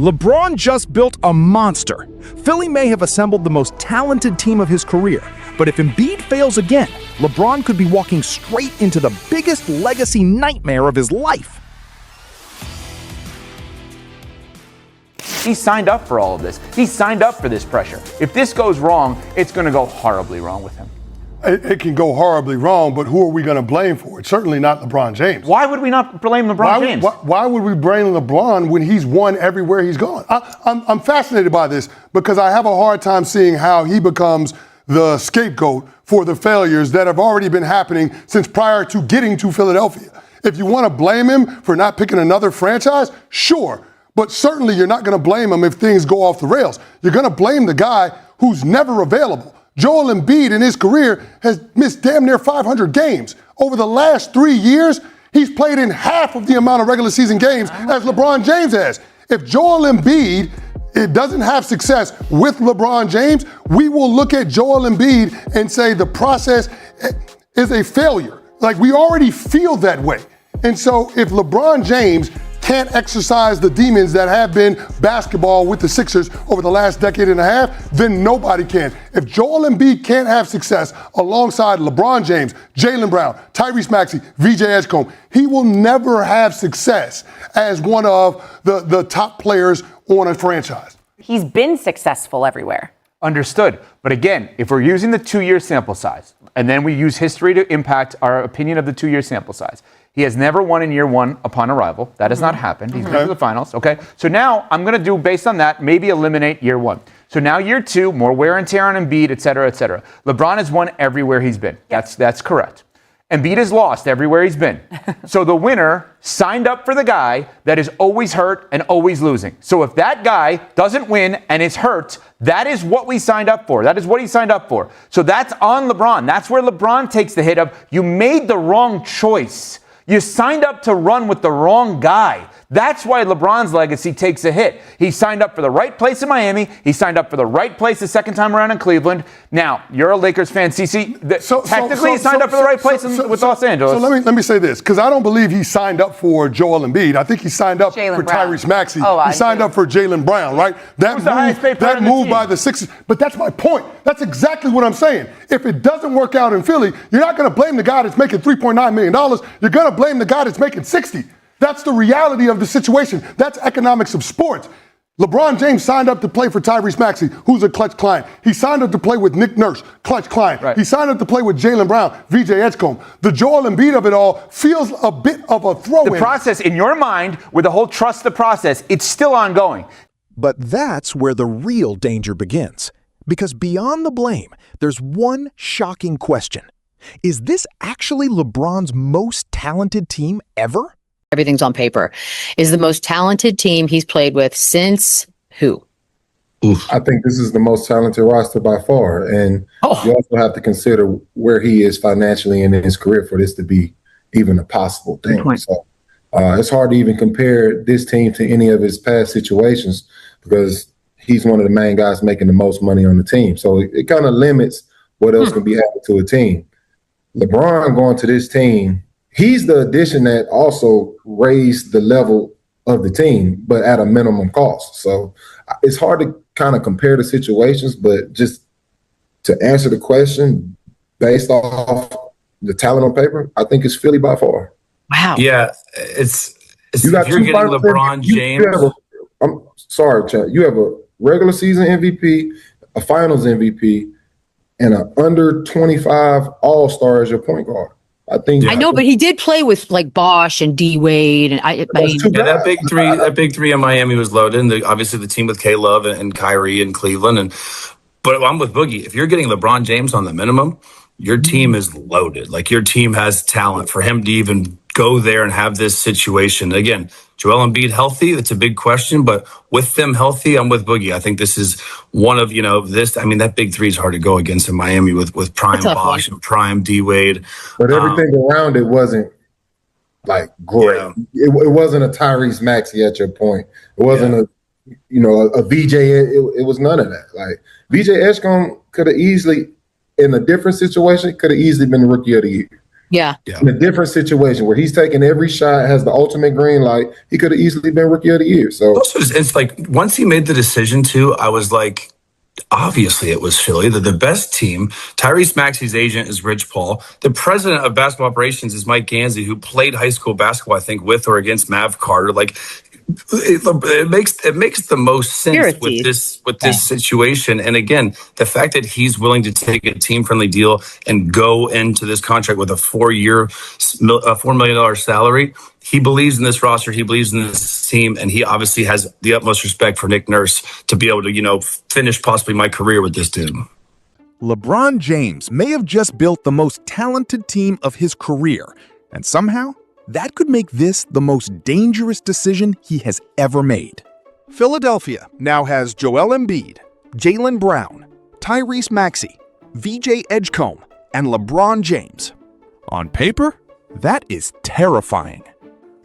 LeBron just built a monster. Philly may have assembled the most talented team of his career, but if Embiid fails again, LeBron could be walking straight into the biggest legacy nightmare of his life. He signed up for all of this. He signed up for this pressure. If this goes wrong, it's going to go horribly wrong with him. It can go horribly wrong, but who are we going to blame for it? Certainly not LeBron James. Why would we not blame LeBron James? Why would we blame LeBron when he's won everywhere he's gone? I'm fascinated by this because I have a hard time seeing how he becomes the scapegoat for the failures that have already been happening since prior to getting to Philadelphia. If you want to blame him for not picking another franchise, sure. But certainly you're not going to blame him if things go off the rails. You're going to blame the guy who's never available. Joel Embiid in his career has missed damn near 500 games. Over the last 3 years, he's played in half of the amount of regular season games as LeBron James has. If Joel Embiid doesn't have success with LeBron James, we will look at Joel Embiid and say the process is a failure. Like, we already feel that way. And so if LeBron James can't exercise the demons that have been basketball with the Sixers over the last decade and a half, then nobody can. If Joel Embiid can't have success alongside LeBron James, Jaylen Brown, Tyrese Maxey, VJ Edgecombe, he will never have success as one of the top players on a franchise. He's been successful everywhere. Understood. But again, if we're using the 2-year sample size, and then we use history to impact our opinion of the 2-year sample size, he has never won in year one upon arrival. That has not happened. He's been to the finals. Okay. So now I'm going to do, based on that, maybe eliminate year one. So now year two, more wear and tear on Embiid, et cetera, et cetera. LeBron has won everywhere he's been. That's correct. Embiid has lost everywhere he's been. So the winner signed up for the guy that is always hurt and always losing. So if that guy doesn't win and is hurt, that is what we signed up for. That is what he signed up for. So that's on LeBron. That's where LeBron takes the hit of, you made the wrong choice. You signed up to run with the wrong guy. That's why LeBron's legacy takes a hit. He signed up for the right place in Miami. He signed up for the right place the second time around in Cleveland. Now, you're a Lakers fan, CC. Technically, he signed up for the right place with Los Angeles. So let me say this, because I don't believe he signed up for Joel Embiid. I think he signed up for Tyrese Maxey. He signed up for Jaylen Brown, right? That move by the Sixers. But that's my point. That's exactly what I'm saying. If it doesn't work out in Philly, you're not going to blame the guy that's making $3.9 million. You're going to blame the guy that's making $60. That's the reality of the situation. That's economics of sports. LeBron James signed up to play for Tyrese Maxey, who's a clutch client. He signed up to play with Nick Nurse, clutch client. Right. He signed up to play with Jaylen Brown, VJ Edgecombe. The Joel Embiid of it all feels a bit of a throw-in. The process, in your mind, with the whole trust the process, it's still ongoing. But that's where the real danger begins. Because beyond the blame, there's one shocking question. Is this actually LeBron's most talented team ever? Everything's on paper. Is the most talented team he's played with since who? I think this is the most talented roster by far. And you also have to consider where he is financially in his career for this to be even a possible thing. So it's hard to even compare this team to any of his past situations because he's one of the main guys making the most money on the team. So it kind of limits what else can be added to a team. LeBron going to this team, he's the addition that also raised the level of the team, but at a minimum cost. So it's hard to kind of compare the situations, but just to answer the question based off the talent on paper, I think it's Philly by far. Wow. Yeah, it's you got, if you're getting LeBron James. I'm sorry, Chad. You have a regular season MVP, a finals MVP, and an under 25 all-star as your point guard. I know, but he did play with like Bosh and D Wade, and that big three in Miami was loaded. And obviously the team with K-Love and Kyrie in Cleveland, but I'm with Boogie. If you're getting LeBron James on the minimum, your team is loaded. Like your team has talent for him to even go there and have this situation. Again, Joel Embiid healthy, that's a big question, but with them healthy, I'm with Boogie. I think this is one of, that big three is hard to go against in Miami with prime Bosh and prime D-Wade. But everything around it wasn't like great. Yeah. It wasn't a Tyrese Maxey at your point. It wasn't a VJ. It was none of that. Like VJ Edgecombe could have easily, in a different situation, could have easily been the rookie of the year. Yeah. In a different situation where he's taking every shot, has the ultimate green light, he could have easily been Rookie of the Year. So Also, it's like once he made the decision to, I was like, obviously it was Philly. They're the best team. Tyrese Maxey's agent is Rich Paul. The president of basketball operations is Mike Gansey, who played high school basketball, I think, with or against Mav Carter. Like it makes the most sense with this situation. And again, the fact that he's willing to take a team friendly deal and go into this contract with a 4-year, $4 million salary. He believes in this roster. He believes in this team, and he obviously has the utmost respect for Nick Nurse to be able to, finish possibly my career with this dude. LeBron James may have just built the most talented team of his career, and somehow that could make this the most dangerous decision he has ever made. Philadelphia now has Joel Embiid, Jaylen Brown, Tyrese Maxey, VJ Edgecombe, and LeBron James. On paper, that is terrifying.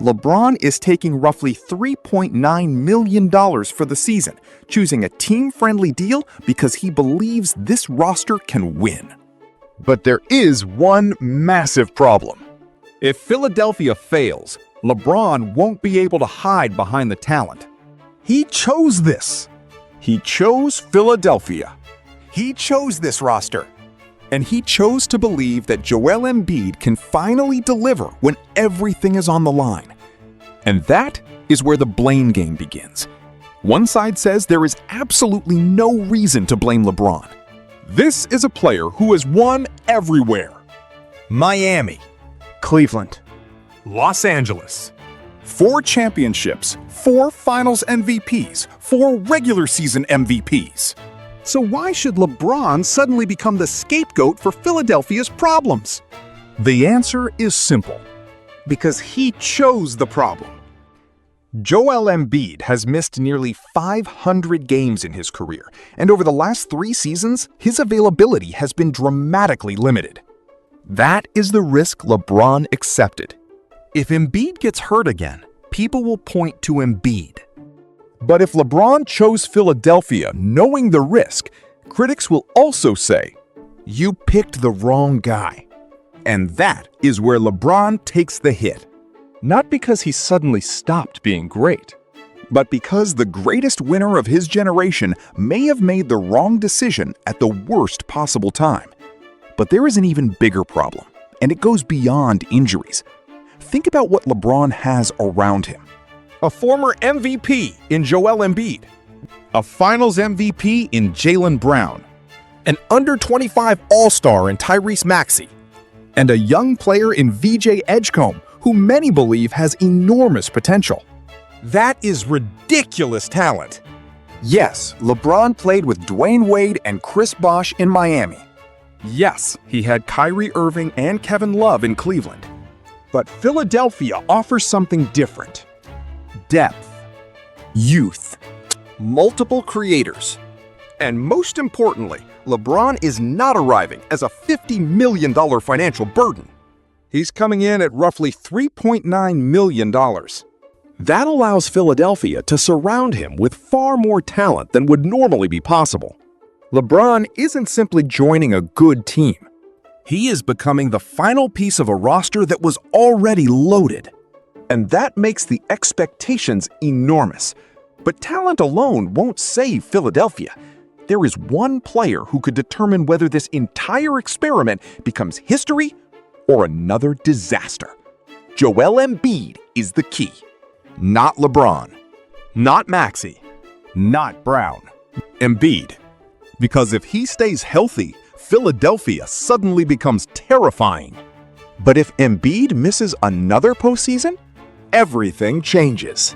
LeBron is taking roughly $3.9 million for the season, choosing a team-friendly deal because he believes this roster can win. But there is one massive problem. If Philadelphia fails, LeBron won't be able to hide behind the talent. He chose this. He chose Philadelphia. He chose this roster. And he chose to believe that Joel Embiid can finally deliver when everything is on the line. And that is where the blame game begins. One side says there is absolutely no reason to blame LeBron. This is a player who has won everywhere. Miami, Cleveland, Los Angeles. 4 championships, 4 finals MVPs, 4 regular season MVPs. So why should LeBron suddenly become the scapegoat for Philadelphia's problems? The answer is simple. Because he chose the problem. Joel Embiid has missed nearly 500 games in his career, and over the last 3 seasons, his availability has been dramatically limited. That is the risk LeBron accepted. If Embiid gets hurt again, people will point to Embiid. But if LeBron chose Philadelphia knowing the risk, critics will also say, "You picked the wrong guy." And that is where LeBron takes the hit. Not because he suddenly stopped being great, but because the greatest winner of his generation may have made the wrong decision at the worst possible time. But there is an even bigger problem, and it goes beyond injuries. Think about what LeBron has around him. A former MVP in Joel Embiid, a Finals MVP in Jaylen Brown, an under-25 All-Star in Tyrese Maxey, and a young player in VJ Edgecombe, who many believe has enormous potential. That is ridiculous talent. Yes, LeBron played with Dwayne Wade and Chris Bosh in Miami. Yes, he had Kyrie Irving and Kevin Love in Cleveland. But Philadelphia offers something different. Depth, youth, multiple creators. And most importantly, LeBron is not arriving as a $50 million financial burden. He's coming in at roughly $3.9 million. That allows Philadelphia to surround him with far more talent than would normally be possible. LeBron isn't simply joining a good team. He is becoming the final piece of a roster that was already loaded. And that makes the expectations enormous. But talent alone won't save Philadelphia. There is one player who could determine whether this entire experiment becomes history or another disaster. Joel Embiid is the key. Not LeBron. Not Maxey. Not Brown. Embiid. Because if he stays healthy, Philadelphia suddenly becomes terrifying. But if Embiid misses another postseason, everything changes.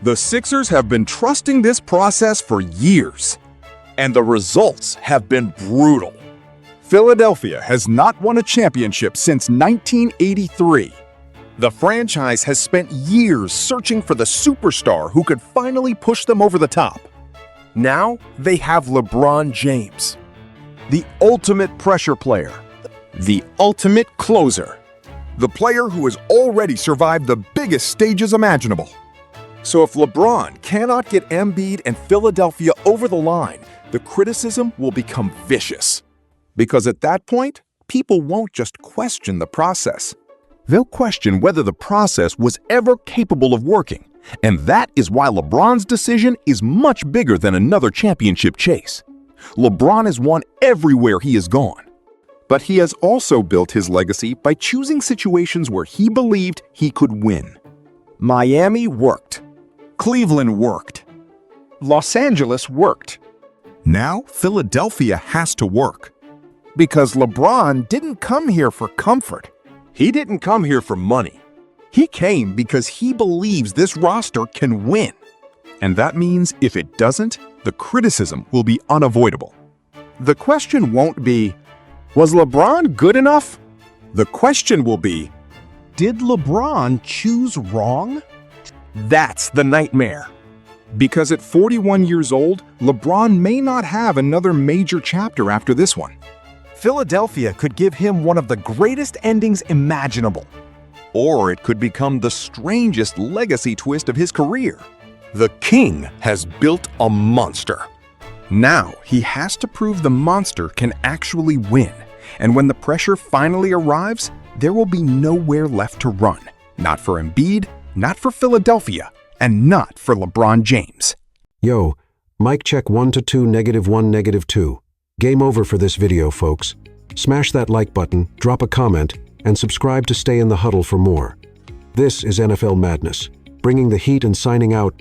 The Sixers have been trusting this process for years, and the results have been brutal. Philadelphia has not won a championship since 1983. The franchise has spent years searching for the superstar who could finally push them over the top. Now they have LeBron James, the ultimate pressure player, the ultimate closer, the player who has already survived the biggest stages imaginable. So if LeBron cannot get Embiid and Philadelphia over the line, the criticism will become vicious. Because at that point, people won't just question the process. They'll question whether the process was ever capable of working. And that is why LeBron's decision is much bigger than another championship chase. LeBron has won everywhere he has gone. But he has also built his legacy by choosing situations where he believed he could win. Miami worked. Cleveland worked. Los Angeles worked. Now Philadelphia has to work. Because LeBron didn't come here for comfort. He didn't come here for money. He came because he believes this roster can win. And that means if it doesn't, the criticism will be unavoidable. The question won't be, was LeBron good enough? The question will be, did LeBron choose wrong? That's the nightmare. Because at 41 years old, LeBron may not have another major chapter after this one. Philadelphia could give him one of the greatest endings imaginable. Or it could become the strangest legacy twist of his career. The king has built a monster. Now he has to prove the monster can actually win. And when the pressure finally arrives, there will be nowhere left to run. Not for Embiid, not for Philadelphia, and not for LeBron James. Yo, mic check 1 to 2, -1, -2. Game over for this video, folks. Smash that like button, drop a comment, and subscribe to stay in the huddle for more. This is NFL Madness, bringing the heat and signing out.